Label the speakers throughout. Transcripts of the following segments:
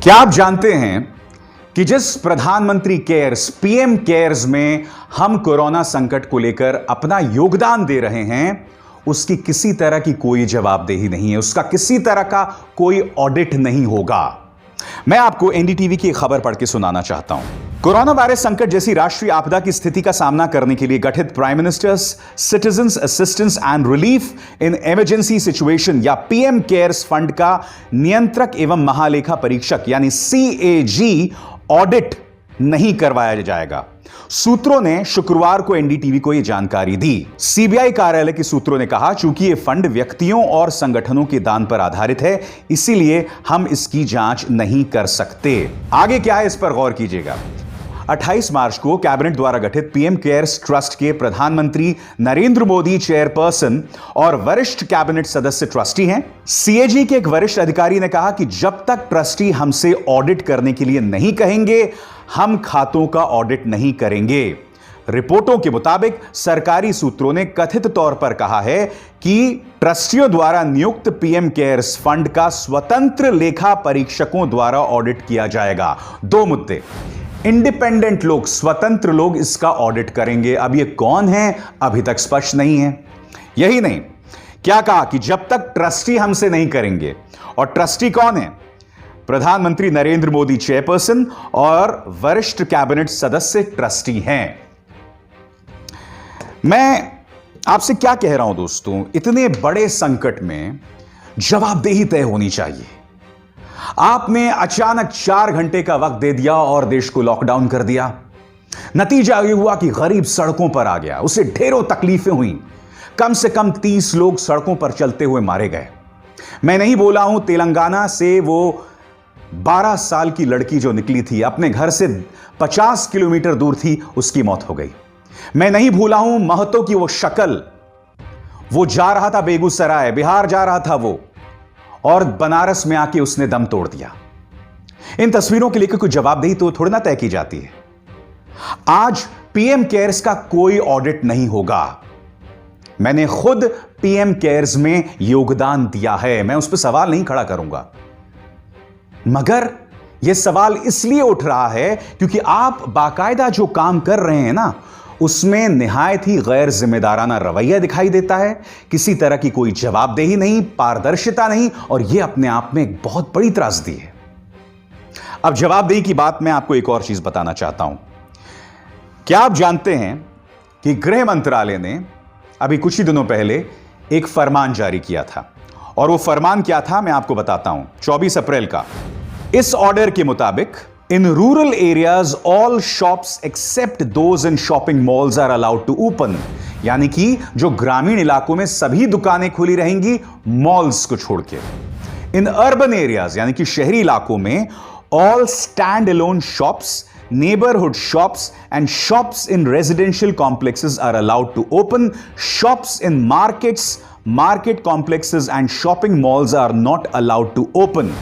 Speaker 1: क्या आप जानते हैं कि जिस प्रधानमंत्री केयर्स पीएम केयर्स में हम कोरोना संकट को लेकर अपना योगदान दे रहे हैं, उसकी किसी तरह की कोई जवाबदेही नहीं है, उसका किसी तरह का कोई ऑडिट नहीं होगा। मैं आपको एनडीटीवी की एक खबर पढ़ के सुनाना चाहता हूं। कोरोना वायरस संकट जैसी राष्ट्रीय आपदा की स्थिति का सामना करने के लिए गठित prime ministers citizens assistance and relief in emergency situation या पीएम केयर्स फंड का नियंत्रक एवं महालेखा परीक्षक यानी सीएजी ऑडिट नहीं करवाया जाएगा। सूत्रों ने शुक्रवार को एनडीटीवी को यह जानकारी दी। सीबीआई कार्यालय के सूत्रों ने कहा, चूंकि यह फंड व्यक्तियों और संगठनों के दान पर आधारित है, इसीलिए हम इसकी जांच नहीं कर सकते। आगे क्या है, इस पर गौर कीजिएगा। 28 मार्च को कैबिनेट द्वारा गठित पीएम केयर्स ट्रस्ट के प्रधानमंत्री नरेंद्र मोदी चेयरपर्सन और वरिष्ठ कैबिनेट सदस्य ट्रस्टी हैं। सीएजी के एक वरिष्ठ अधिकारी ने कहा कि जब तक ट्रस्टी हमसे ऑडिट करने के लिए नहीं कहेंगे, हम खातों का ऑडिट नहीं करेंगे। रिपोर्टों के मुताबिक सरकारी सूत्रों ने कथित तौर पर कहा है कि ट्रस्टियों द्वारा नियुक्त पीएम केयर्स फंड का स्वतंत्र लेखा परीक्षकों द्वारा ऑडिट किया जाएगा। दो मुद्दे, इंडिपेंडेंट लोग, स्वतंत्र लोग इसका ऑडिट करेंगे। अब ये कौन है अभी तक स्पष्ट नहीं है। यही नहीं, क्या कहा कि जब तक ट्रस्टी हमसे नहीं करेंगे, और ट्रस्टी कौन है? प्रधानमंत्री नरेंद्र मोदी चेयरपर्सन और वरिष्ठ कैबिनेट सदस्य ट्रस्टी हैं। मैं आपसे क्या कह रहा हूं दोस्तों, इतने बड़े संकट में जवाबदेही तय होनी चाहिए। आपने अचानक 4 घंटे का वक्त दे दिया और देश को लॉकडाउन कर दिया। नतीजा यह हुआ कि गरीब सड़कों पर आ गया, उसे ढेरों तकलीफें हुई। कम से कम 30 लोग सड़कों पर चलते हुए मारे गए। मैं नहीं बोला हूं तेलंगाना से वो 12 साल की लड़की जो निकली थी, अपने घर से 50 किलोमीटर दूर थी, उसकी मौत हो गई। मैं नहीं भूला हूं महतो की वो शक्ल, वो जा रहा था बेगूसराय, बिहार जा रहा था वो, और बनारस में आके उसने दम तोड़ दिया। इन तस्वीरों के लिए कोई जवाबदेही तो थोड़ी ना तय की जाती है। आज पीएम केयर्स का कोई ऑडिट नहीं होगा। मैंने खुद पीएम केयर्स में योगदान दिया है, मैं उस पर सवाल नहीं खड़ा करूंगा। मगर यह सवाल इसलिए उठ रहा है क्योंकि आप बाकायदा जो काम कर रहे हैं ना, उसमें निहायत ही गैर जिम्मेदाराना रवैया दिखाई देता है। किसी तरह की कोई जवाबदेही नहीं, पारदर्शिता नहीं, और यह अपने आप में एक बहुत बड़ी त्रासदी है। अब जवाबदेही की बात मैं आपको एक और चीज बताना चाहता हूं। क्या आप जानते हैं कि गृह मंत्रालय ने अभी कुछ ही दिनों पहले एक फरमान जारी किया था, और वो फरमान क्या था मैं आपको बताता हूं। 24 अप्रैल का। इस ऑर्डर के मुताबिक In rural areas, all shops except those in shopping malls are allowed to open. यानी कि जो ग्रामीण इलाकों में सभी दुकानें खुली रहेंगी, मॉल्स को छोड़ के। In urban areas, यानी कि शहरी इलाकों में, all stand-alone shops, neighborhood shops and shops in residential complexes are allowed to open. Shops in markets, market complexes and shopping malls are not allowed to open.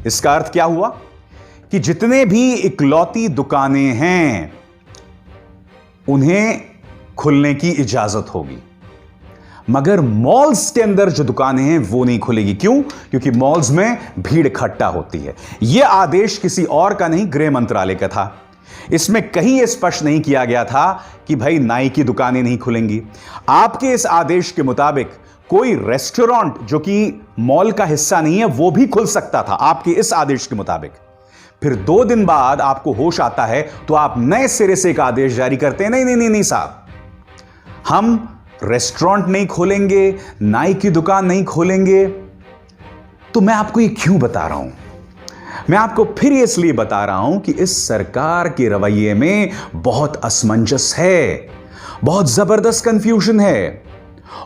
Speaker 1: इसका अर्थ क्या हुआ कि जितने भी इकलौती दुकानें हैं उन्हें खुलने की इजाजत होगी, मगर मॉल्स के अंदर जो दुकानें हैं वो नहीं खुलेगी। क्यों? क्योंकि मॉल्स में भीड़ इकट्ठा होती है। यह आदेश किसी और का नहीं, गृह मंत्रालय का था। इसमें कहीं यह स्पष्ट नहीं किया गया था कि भाई नाई की दुकानें नहीं खुलेंगी। आपके इस आदेश के मुताबिक कोई रेस्टोरेंट जो कि मॉल का हिस्सा नहीं है वो भी खुल सकता था, आपके इस आदेश के मुताबिक। फिर 2 दिन बाद आपको होश आता है तो आप नए सिरे से एक आदेश जारी करते हैं, नहीं नहीं नहीं नहीं साहब, हम रेस्टोरेंट नहीं खोलेंगे, नाई की दुकान नहीं खोलेंगे। तो मैं आपको ये क्यों बता रहा हूं? मैं आपको फिर इसलिए बता रहा हूं कि इस सरकार के रवैये में बहुत असमंजस है, बहुत जबरदस्त कंफ्यूजन है,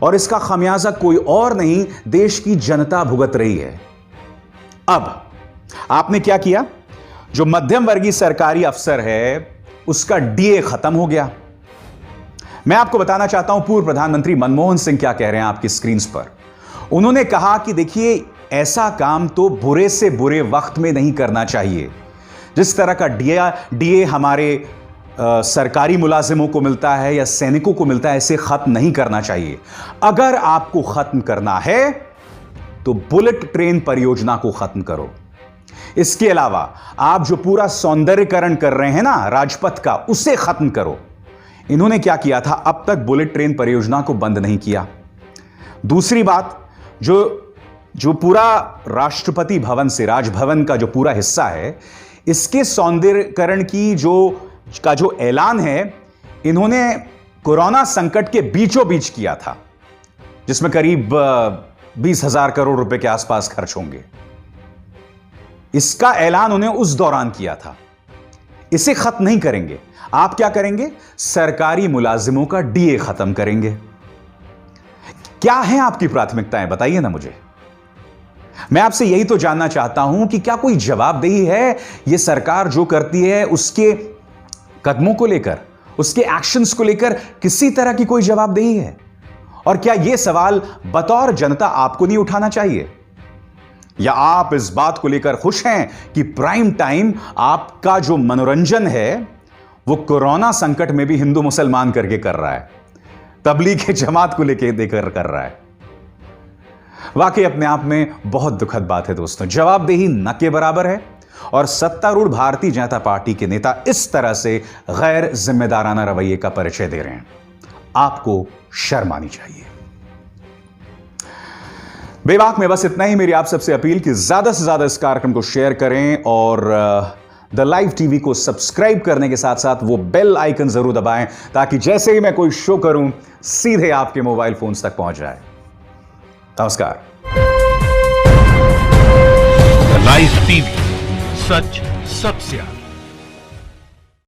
Speaker 1: और इसका खमियाजा कोई और नहीं, देश की जनता भुगत रही है। अब आपने क्या किया? जो मध्यम वर्गीय सरकारी अफसर है उसका डीए खत्म हो गया। मैं आपको बताना चाहता हूं पूर्व प्रधानमंत्री मनमोहन सिंह क्या कह रहे हैं आपकी स्क्रीन पर। उन्होंने कहा कि देखिए, ऐसा काम तो बुरे से बुरे वक्त में नहीं करना चाहिए। जिस तरह का डीए हमारे सरकारी मुलाजिमों को मिलता है या सैनिकों को मिलता है, ऐसे खत्म नहीं करना चाहिए। अगर आपको खत्म करना है तो बुलेट ट्रेन परियोजना को खत्म करो। इसके अलावा आप जो पूरा सौंदर्यीकरण कर रहे हैं ना राजपथ का, उसे खत्म करो। इन्होंने क्या किया था, अब तक बुलेट ट्रेन परियोजना को बंद नहीं किया। दूसरी बात, जो पूरा राष्ट्रपति भवन से राजभवन का जो पूरा हिस्सा है, इसके सौंदर्यीकरण की जो ऐलान है, इन्होंने कोरोना संकट के बीचों बीच किया था, जिसमें करीब 20,000 करोड़ रुपए के आसपास खर्च होंगे। इसका ऐलान उन्हें उस दौरान किया था। इसे खत्म नहीं करेंगे। आप क्या करेंगे, सरकारी मुलाजिमों का डीए खत्म करेंगे। क्या है आपकी प्राथमिकताएं, बताइए ना मुझे। मैं आपसे यही तो जानना चाहता हूं कि क्या कोई जवाबदेही है यह सरकार जो करती है उसके कदमों को लेकर, उसके एक्शंस को लेकर किसी तरह की कोई जवाबदेही है? और क्या यह सवाल बतौर जनता आपको नहीं उठाना चाहिए? या आप इस बात को लेकर खुश हैं कि प्राइम टाइम आपका जो मनोरंजन है वो कोरोना संकट में भी हिंदू मुसलमान करके कर रहा है, तबलीग जमात को लेकर देकर कर रहा है? वाकई अपने आप में बहुत दुखद बात है दोस्तों। जवाबदेही न के बराबर है और सत्तारूढ़ भारतीय जनता पार्टी के नेता इस तरह से गैर जिम्मेदाराना रवैये का परिचय दे रहे हैं। आपको शर्म आनी चाहिए। बेबाक में बस इतना ही। मेरी आप सबसे अपील कि ज्यादा से ज्यादा इस कार्यक्रम को शेयर करें और द लाइव टीवी को सब्सक्राइब करने के साथ साथ वो बेल आइकन जरूर दबाएं, ताकि जैसे ही मैं कोई शो करूं सीधे आपके मोबाइल फोन्स तक पहुंच जाए। नमस्कार।
Speaker 2: द लाइव टीवी, सच सबसे आगे।